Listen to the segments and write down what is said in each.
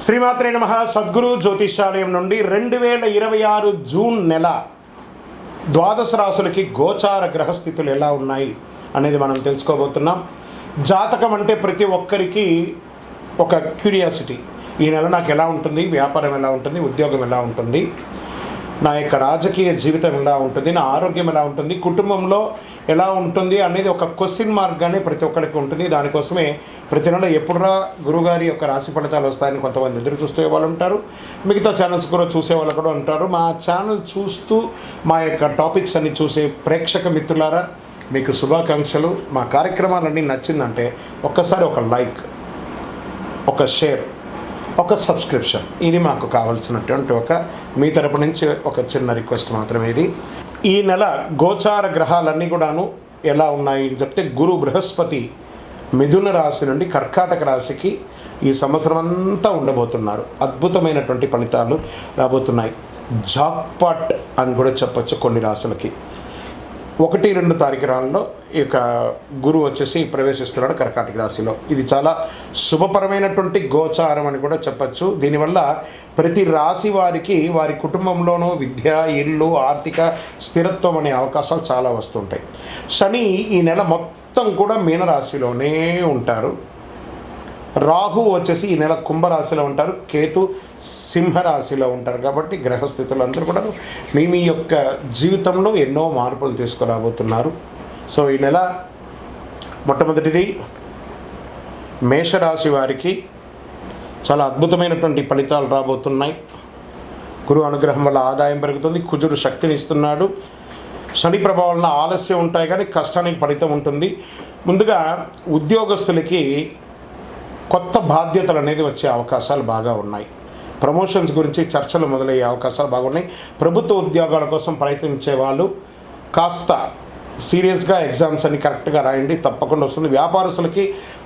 శ్రీమాత్రే నమః. సద్గురు జ్యోతిషాలయం నుండి 2026 జూన్ నెల ద్వాదశ రాశులకి గోచార గ్రహస్థితులు ఎలా ఉన్నాయి అనేది మనం తెలుసుకోబోతున్నాం. జాతకం అంటే ప్రతి ఒక్కరికి ఒక క్యూరియాసిటీ. ఈ నెల నాకు ఎలా ఉంటుంది, వ్యాపారం ఎలా ఉంటుంది, ఉద్యోగం ఎలా ఉంటుంది, నా యొక్క రాజకీయ జీవితం ఎలా ఉంటుంది, నా ఆరోగ్యం ఎలా ఉంటుంది, కుటుంబంలో ఎలా ఉంటుంది అనేది ఒక క్వశ్చన్ మార్క్గానే ప్రతి ఒక్కరికి ఉంటుంది. దానికోసమే ప్రతి నెల ఎప్పుడురా గురుగారి యొక్క రాశి ఫలితాలు వస్తాయని కొంతమంది ఎదురు చూసే వాళ్ళు ఉంటారు. మిగతా ఛానల్స్ కూడా చూసే వాళ్ళు కూడా ఉంటారు. మా ఛానల్ చూస్తూ మా యొక్క టాపిక్స్ అన్ని చూసే ప్రేక్షక మిత్రులారా, మీకు శుభాకాంక్షలు. మా కార్యక్రమాలన్నీ నచ్చిందంటే ఒక్కసారి ఒక లైక్, ఒక షేర్, ఒక సబ్స్క్రిప్షన్, ఇది మాకు కావాల్సినటువంటి మీ తరపు నుంచి ఒక చిన్న రిక్వెస్ట్ మాత్రమే ఇది. ఈ నెల గోచార గ్రహాలన్నీ కూడాను ఎలా ఉన్నాయి అని చెప్తే, గురు బృహస్పతి మిథున రాశి నుండి కర్కాటక రాశికి ఈ సంవత్సరం అంతా ఉండబోతున్నారు. అద్భుతమైనటువంటి ఫలితాలు రాబోతున్నాయి. జాక్పాట్ అని కూడా చెప్పచ్చు కొన్ని రాశులకి. 1-2 తారీఖులలో ఈ యొక్క గురువు వచ్చేసి ప్రవేశిస్తున్నాడు కర్కాటక రాశిలో. ఇది చాలా శుభపరమైనటువంటి గోచారం అని కూడా చెప్పచ్చు. దీనివల్ల ప్రతి రాశి వారికి వారి కుటుంబంలోనూ విద్య, ఇల్లు, ఆర్థిక స్థిరత్వం అనే అవకాశాలు చాలా వస్తుంటాయి. శని ఈ నెల మొత్తం కూడా మీనరాశిలోనే ఉంటారు. రాహు వచ్చేసి ఈ నెల కుంభరాశిలో ఉంటారు. కేతు సింహరాశిలో ఉంటారు. కాబట్టి గ్రహస్థితులు అందరూ కూడా మీ యొక్క జీవితంలో ఎన్నో మార్పులు తీసుకురాబోతున్నారు. సో ఈ నెల మొట్టమొదటిది మేషరాశి వారికి చాలా అద్భుతమైనటువంటి ఫలితాలు రాబోతున్నాయి. గురు అనుగ్రహం వల్ల ఆదాయం పెరుగుతుంది. కుజుడు శక్తిని ఇస్తున్నాడు. శని ప్రభావం వలన ఆలస్యం ఉంటాయి కానీ కష్టానికి ఫలితం ఉంటుంది. ముందుగా ఉద్యోగస్తులకి కొత్త బాధ్యతలు అనేది వచ్చే అవకాశాలు బాగా ఉన్నాయి. ప్రమోషన్స్ గురించి చర్చలు మొదలయ్యే అవకాశాలు బాగున్నాయి. ప్రభుత్వ ఉద్యోగాల కోసం ప్రయత్నించే వాళ్ళు కాస్త సీరియస్గా ఎగ్జామ్స్ అన్ని కరెక్ట్గా రాయండి, తప్పకుండా వస్తుంది. వ్యాపారస్తులకి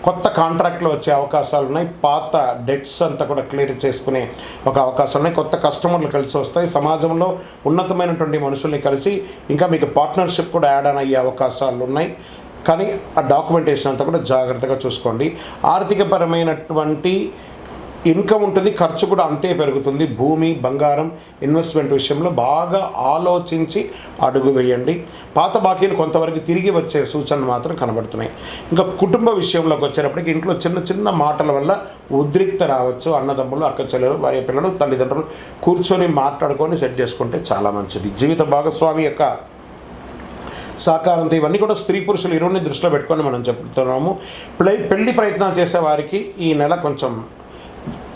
కొత్త కాంట్రాక్ట్లు వచ్చే అవకాశాలు ఉన్నాయి. పాత డెట్స్ అంతా కూడా క్లియర్ చేసుకునే ఒక అవకాశాలు ఉన్నాయి. కొత్త కస్టమర్లు కలిసి వస్తాయి. సమాజంలో ఉన్నతమైనటువంటి మనుషుల్ని కలిసి ఇంకా మీకు పార్ట్నర్షిప్ కూడా యాడ్ అయ్యే అవకాశాలు ఉన్నాయి. కానీ ఆ డాక్యుమెంటేషన్ అంతా కూడా జాగ్రత్తగా చూసుకోండి. ఆర్థికపరమైనటువంటి ఇన్కమ్ ఉంటుంది, ఖర్చు కూడా అంతే పెరుగుతుంది. భూమి, బంగారం, ఇన్వెస్ట్మెంట్ విషయంలో బాగా ఆలోచించి అడుగు వేయండి. పాత బాకీలు కొంతవరకు తిరిగి వచ్చే సూచనలు మాత్రం కనబడుతున్నాయి. ఇంకా కుటుంబ విషయంలోకి వచ్చేటప్పటికి ఇంట్లో చిన్న చిన్న మాటల వల్ల ఉద్రిక్త రావచ్చు. అన్నదమ్ములు, అక్క చెల్లెలు, భార్య పిల్లలు, తల్లిదండ్రులు కూర్చొని మాట్లాడుకొని సెట్ చేసుకుంటే చాలా మంచిది. జీవిత భాగస్వామి యొక్క సహకారంతో ఇవన్నీ కూడా స్త్రీ పురుషులు ఇరువుని దృష్టిలో పెట్టుకొని మనం చెప్తున్నాము. పెళ్లి ప్రయత్నాలు చేసే వారికి ఈ నెల కొంచెం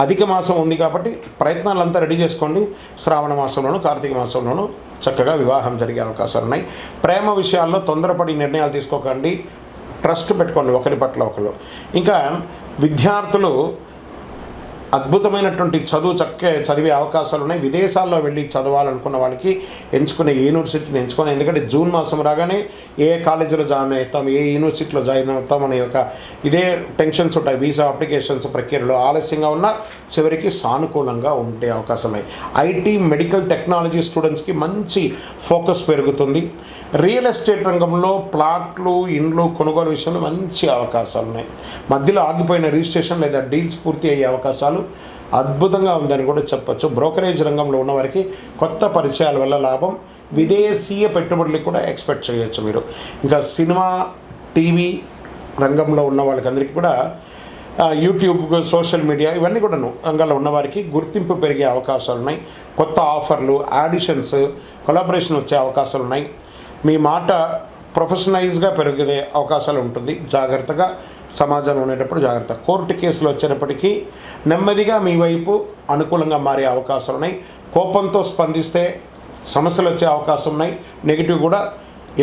అధిక మాసం ఉంది కాబట్టి ప్రయత్నాలంతా రెడీ చేసుకోండి. శ్రావణ మాసంలోనూ కార్తీక మాసంలోనూ చక్కగా వివాహం జరిగే అవకాశాలు ఉన్నాయి. ప్రేమ విషయాల్లో తొందరపడి నిర్ణయాలు తీసుకోకండి. ట్రస్ట్ పెట్టుకోండి ఒకరి పట్ల ఒకరు. ఇంకా విద్యార్థులు అద్భుతమైనటువంటి చదివే అవకాశాలు ఉన్నాయి. విదేశాల్లో వెళ్ళి చదవాలనుకున్న వాళ్ళకి ఎంచుకునే యూనివర్సిటీని ఎంచుకొని, ఎందుకంటే జూన్ మాసం రాగానే ఏ కాలేజీలో జాయిన్ అవుతాం, ఏ యూనివర్సిటీలో జాయిన్ అవుతాం అనే ఇదే టెన్షన్స్ ఉంటాయి. వీసా అప్లికేషన్స్ ప్రక్రియలో ఆలస్యంగా ఉన్న చివరికి సానుకూలంగా ఉండే అవకాశం ఉన్నాయి. ఐటీ, మెడికల్ టెక్నాలజీ స్టూడెంట్స్కి మంచి ఫోకస్ పెరుగుతుంది. రియల్ ఎస్టేట్ రంగంలో ప్లాట్లు, ఇండ్లు కొనుగోలు విషయంలో మంచి అవకాశాలు ఉన్నాయి. మధ్యలో ఆగిపోయిన రిజిస్ట్రేషన్ లేదా డీల్స్ పూర్తి అయ్యే అవకాశాలు అద్భుతంగా ఉందని కూడా చెప్పచ్చు. బ్రోకరేజ్ రంగంలో ఉన్నవారికి కొత్త పరిచయాల వల్ల లాభం. విదేశీయ పెట్టుబడులు కూడా ఎక్స్పెక్ట్ చేయొచ్చు మీరు. ఇంకా సినిమా, టీవీ రంగంలో ఉన్న వాళ్ళకందరికీ కూడా యూట్యూబ్, సోషల్ మీడియా ఇవన్నీ కూడా రంగాల్లో ఉన్నవారికి గుర్తింపు పెరిగే అవకాశాలు ఉన్నాయి. కొత్త ఆఫర్లు, ఆడిషన్స్, కొలాబరేషన్ వచ్చే అవకాశాలు ఉన్నాయి. మీ మాట ప్రొఫెషనలైజ్గా పెరిగే అవకాశాలు ఉంటుంది. జాగ్రత్తగా సమాజంలో ఉండేటప్పుడు జాగ్రత్త. కోర్టు కేసులు వచ్చేటప్పటికీ నెమ్మదిగా మీ వైపు అనుకూలంగా మారే అవకాశాలు ఉన్నాయి. కోపంతో స్పందిస్తే సమస్యలు వచ్చే అవకాశం ఉన్నాయి. నెగిటివ్ కూడా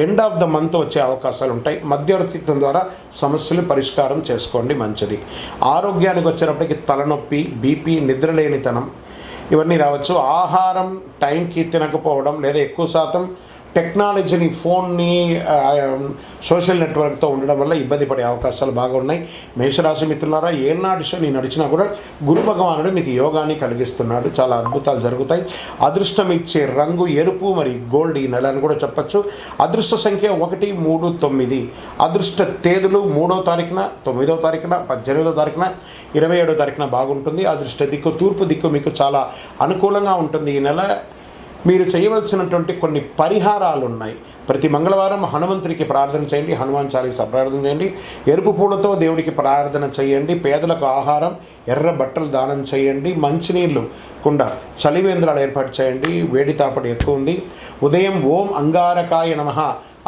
ఎండ్ ఆఫ్ ద మంత్ వచ్చే అవకాశాలు ఉంటాయి. మధ్యవర్తిత్వం ద్వారా సమస్యలు పరిష్కారం చేసుకోండి, మంచిది. ఆరోగ్యానికి వచ్చేటప్పటికి తలనొప్పి, బీపీ, నిద్రలేనితనం ఇవన్నీ రావచ్చు. ఆహారం టైంకి తినకపోవడం లేదా ఎక్కువ శాతం టెక్నాలజీని, ఫోన్ని, సోషల్ నెట్వర్క్తో ఉండడం వల్ల ఇబ్బంది పడే అవకాశాలు బాగా ఉన్నాయి. మేషరాశి మిత్రులారా, ఏనాడు శని నడిచినా కూడా గురు భగవానుడు మీకు యోగాన్ని కలిగిస్తున్నాడు. చాలా అద్భుతాలు జరుగుతాయి. అదృష్టం ఇచ్చే రంగు ఎరుపు, మరి గోల్డ్ ఈ నెల అని కూడా చెప్పచ్చు. అదృష్ట సంఖ్య 1, 3, 9. అదృష్ట తేదీలు 3వ తారీఖున, 9వ తారీఖున, 18వ తారీఖున, 27వ తారీఖున బాగుంటుంది. అదృష్ట దిక్కు తూర్పు దిక్కు మీకు చాలా అనుకూలంగా ఉంటుంది. ఈ నెల మీరు చేయవలసినటువంటి కొన్ని పరిహారాలు ఉన్నాయి. ప్రతి మంగళవారం హనుమంతుడికి ప్రార్థన చేయండి, హనుమాన్ చాలీసా ప్రార్థన చేయండి, ఎరుపు పూలతో దేవుడికి ప్రార్థన చేయండి, పేదలకు ఆహారం, ఎర్ర బట్టలు దానం చేయండి, మంచినీళ్ళు కుండ, చలివేంద్రాలు ఏర్పాటు చేయండి. వేడి తాపడి ఎక్కువ ఉంది. ఉదయం ఓం అంగారకాయ నమః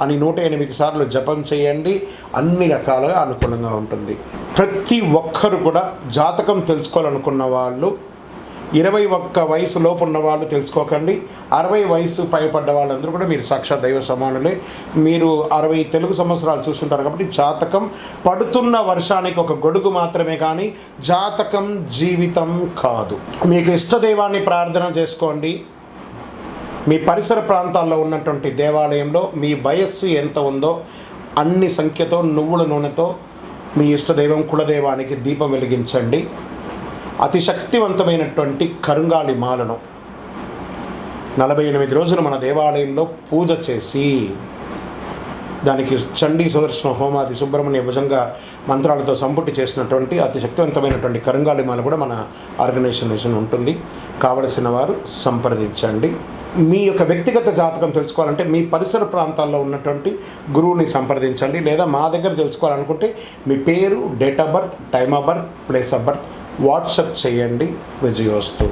అని 108 సార్లు జపం చేయండి. అన్ని రకాలుగా అనుకూలంగా ఉంటుంది. ప్రతి ఒక్కరు కూడా జాతకం తెలుసుకోవాలనుకున్న వాళ్ళు 21 వయసు లోపు ఉన్న వాళ్ళు తెలుసుకోకండి. 60 వయసు పైపడ్డ వాళ్ళందరూ కూడా మీరు సాక్షాత్ దైవ సమానులే. మీరు 60 తెలుగు సంవత్సరాలు చూస్తుంటారు కాబట్టి జాతకం పడుతున్న వర్షానికి ఒక గొడుగు మాత్రమే, కానీ జాతకం జీవితం కాదు. మీకు ఇష్టదైవాన్ని ప్రార్థన చేసుకోండి. మీ పరిసర ప్రాంతాల్లో ఉన్నటువంటి దేవాలయంలో మీ వయస్సు ఎంత ఉందో అన్ని సంఖ్యతో నువ్వుల నూనెతో మీ ఇష్టదైవం కులదైవానికి దీపం వెలిగించండి. అతి శక్తివంతమైనటువంటి కరుంగాలి మాలను 48 రోజులు మన దేవాలయంలో పూజ చేసి దానికి చండీ సుదర్శన హోమాది సుబ్రహ్మణ్య భుజంగ మంత్రాలతో సంపుటి చేసినటువంటి అతి శక్తివంతమైనటువంటి కరుంగాలి మాల కూడా మన ఆర్గనైజేషన్ ఉంటుంది. కావలసిన వారు సంప్రదించండి. మీ యొక్క వ్యక్తిగత జాతకం తెలుసుకోవాలంటే మీ పరిసర ప్రాంతాల్లో ఉన్నటువంటి గురువుని సంప్రదించండి. లేదా మా దగ్గర తెలుసుకోవాలనుకుంటే మీ పేరు, date of birth, time of birth, place of birth WhatsApp చేయండి. విజయోస్తు.